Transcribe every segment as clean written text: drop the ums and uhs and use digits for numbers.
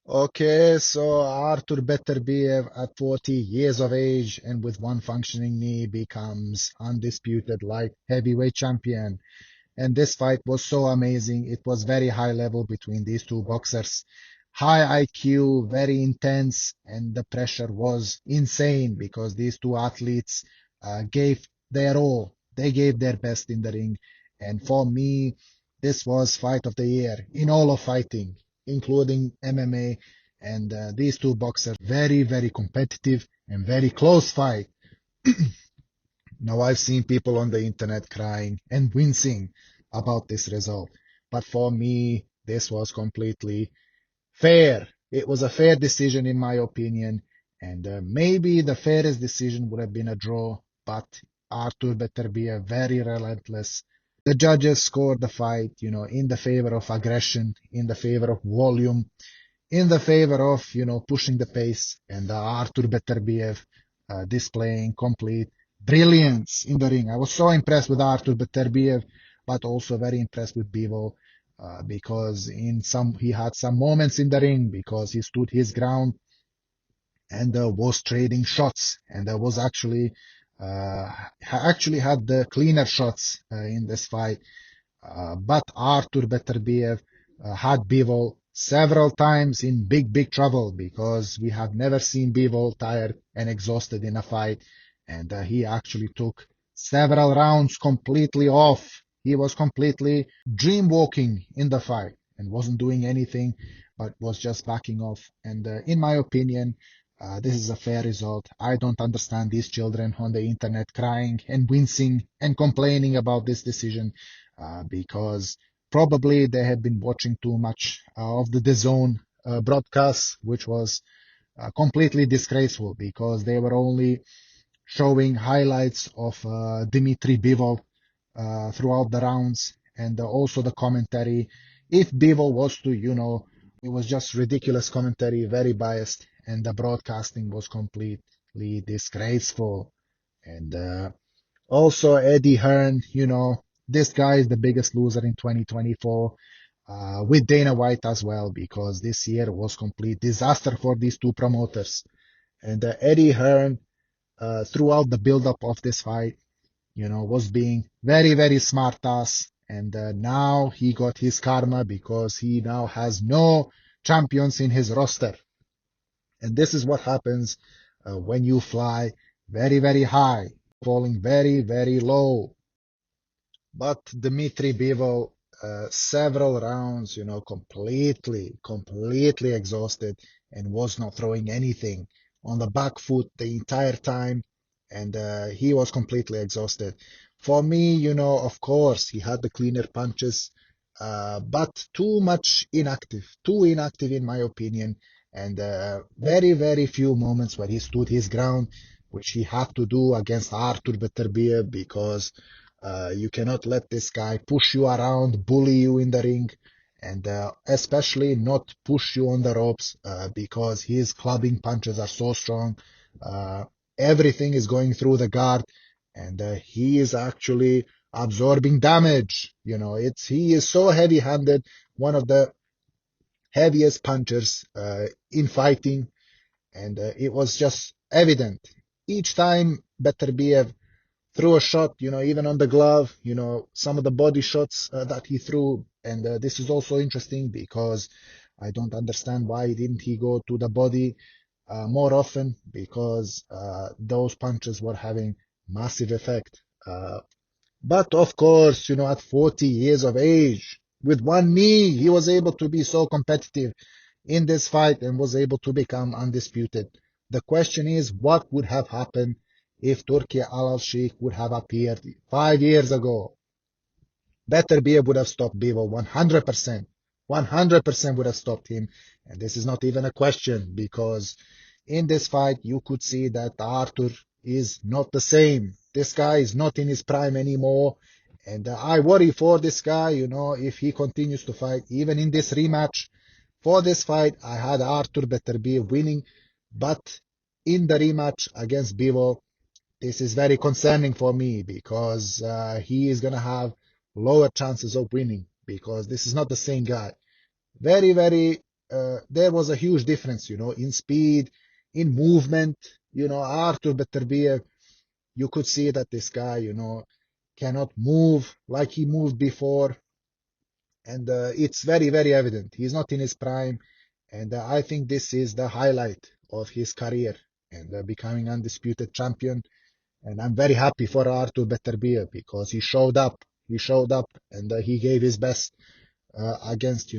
Okay, so Artur Beterbiev at 40 years of age and with one functioning knee becomes undisputed light heavyweight champion. And this fight was so amazing. It was very high level between these two boxers. High IQ, very intense, and the pressure was insane because these two athletes gave their all. They gave their best in the ring. And for me, this was fight of the year in all of fighting, including MMA. And these two boxers, very, very competitive and very close fight. Now, I've seen people on the internet crying and wincing about this result. But for me, this was completely fair. It was a fair decision, in my opinion. And maybe the fairest decision would have been a draw, but Artur Beterbiev, very relentless. The judges scored the fight, in the favor of aggression, in the favor of volume, in the favor of, pushing the pace, and Artur Beterbiev displaying complete brilliance in the ring. I was so impressed with Artur Beterbiev, but also very impressed with Bivol because he had some moments in the ring because he stood his ground and was trading shots and was actually had the cleaner shots in this fight. But Artur Beterbiev had Bivol several times in big, big trouble because we have never seen Bivol tired and exhausted in a fight. And he actually took several rounds completely off. He was completely dream walking in the fight and wasn't doing anything, but was just backing off. And in my opinion, this is a fair result. I don't understand these children on the internet crying and wincing and complaining about this decision because probably they have been watching too much of the DAZN broadcast, which was completely disgraceful because they were only showing highlights of Dmitry Bivol throughout the rounds and also the commentary. If Bivol was to, it was just ridiculous commentary, very biased, and the broadcasting was completely disgraceful. And also Eddie Hearn, this guy is the biggest loser in 2024 with Dana White as well, because this year was complete disaster for these two promoters. And Eddie Hearn, throughout the build-up of this fight, was being very, very smart ass. And now he got his karma because he now has no champions in his roster. And this is what happens when you fly very, very high, falling very, very low. But Dmitry Bivol, several rounds, completely exhausted and was not throwing anything on the back foot the entire time. And he was completely exhausted. For me, of course, he had the cleaner punches, but too inactive in my opinion. And very, very few moments where he stood his ground, which he had to do against Artur Beterbiev because you cannot let this guy push you around, bully you in the ring, and especially not push you on the ropes because his clubbing punches are so strong. Uh, Everything is going through the guard, and he is actually absorbing damage. He is so heavy-handed, one of the heaviest punchers in fighting, and it was just evident. Each time Beterbiev threw a shot, even on the glove, some of the body shots that he threw. And this is also interesting because I don't understand why didn't he go to the body more often because those punches were having massive effect. But of course, at 40 years of age, with one knee, he was able to be so competitive in this fight and was able to become undisputed. The question is, what would have happened if Turki Al-Sheikh would have appeared 5 years ago? Beterbiev would have stopped Bivol 100%. 100% would have stopped him. And this is not even a question because in this fight, you could see that Artur is not the same. This guy is not in his prime anymore. And I worry for this guy, if he continues to fight, even in this rematch. For this fight, I had Artur Beterbiev winning, but in the rematch against Bivol, this is very concerning for me because he is going to have lower chances of winning because this is not the same guy. Very, very there was a huge difference, in speed, in movement. Artur Beterbiev, you could see that this guy, cannot move like he moved before. And it's very, very evident. He's not in his prime. And I think this is the highlight of his career and becoming undisputed champion. And I'm very happy for Artur Beterbiev because he showed up. He showed up and he gave his best against,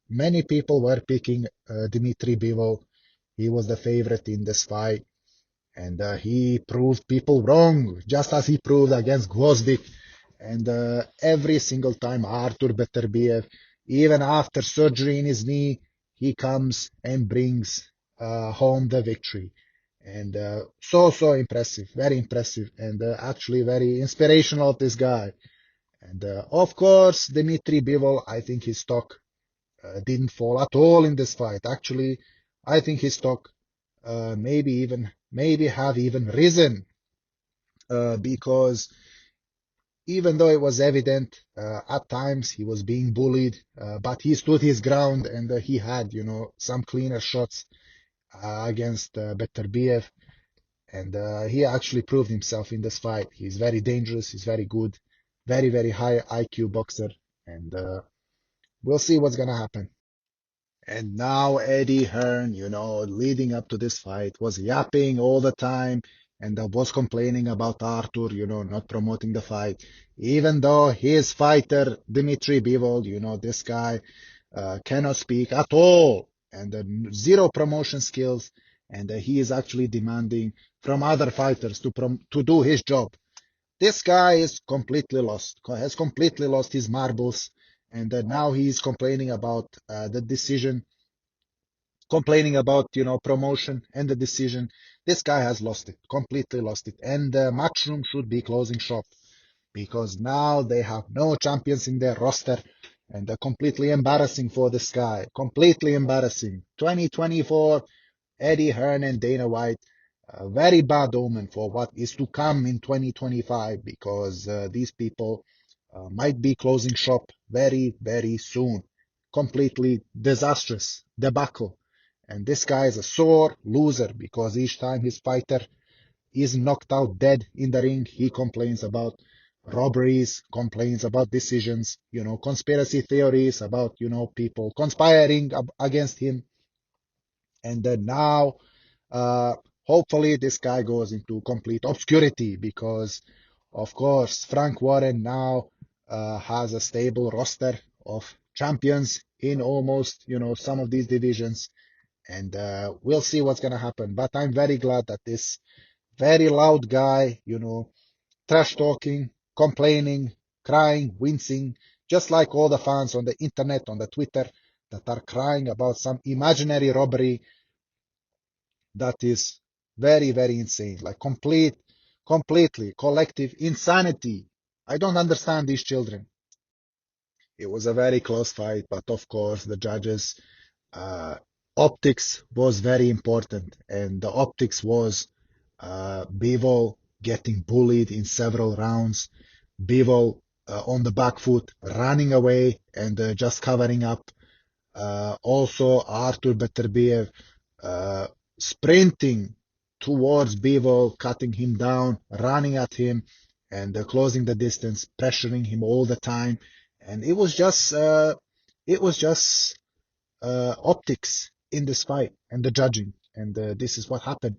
many people were picking Dmitry Bivol. He was the favorite in this fight. And he proved people wrong, just as he proved against Gvozdik. And every single time Artur Beterbiev, even after surgery in his knee, he comes and brings home the victory. And so impressive, very impressive, and actually very inspirational of this guy. And of course, Dmitry Bivol, I think his stock didn't fall at all in this fight. Actually, I think his stock maybe have even risen because even though it was evident at times he was being bullied, but he stood his ground and he had, some cleaner shots against Beterbiev, and he actually proved himself in this fight. He's very dangerous. He's very good, very, very high IQ boxer, and we'll see what's gonna happen. And now Eddie Hearn, leading up to this fight, was yapping all the time and was complaining about Artur, not promoting the fight. Even though his fighter, Dmitry Bivol, this guy cannot speak at all and zero promotion skills. And he is actually demanding from other fighters to do his job. This guy is completely lost, has completely lost his marbles. And now he's complaining about the decision, complaining about promotion and the decision. This guy has lost it, completely lost it, and Matchroom should be closing shop because now they have no champions in their roster, and completely embarrassing for this guy, completely embarrassing. 2024, Eddie Hearn and Dana White, a very bad omen for what is to come in 2025 because these people might be closing shop very, very soon. Completely disastrous debacle. And this guy is a sore loser because each time his fighter is knocked out dead in the ring, he complains about robberies, complains about decisions, conspiracy theories about, people conspiring against him. And then now, uh, hopefully this guy goes into complete obscurity because, of course, Frank Warren now has a stable roster of champions in almost, some of these divisions. And we'll see what's going to happen. But I'm very glad that this very loud guy, trash talking, complaining, crying, wincing, just like all the fans on the internet, on the Twitter, that are crying about some imaginary robbery that is very, very insane, like completely collective insanity. I don't understand these children. It was a very close fight, but of course the judges uh, optics was very important, and the optics was Bivol getting bullied in several rounds, Bivol on the back foot, running away and just covering up. Also, Artur Beterbiev uh, sprinting towards Bivol, cutting him down, running at him, and closing the distance, pressuring him all the time. And it was just optics in this fight and the judging, and this is what happened.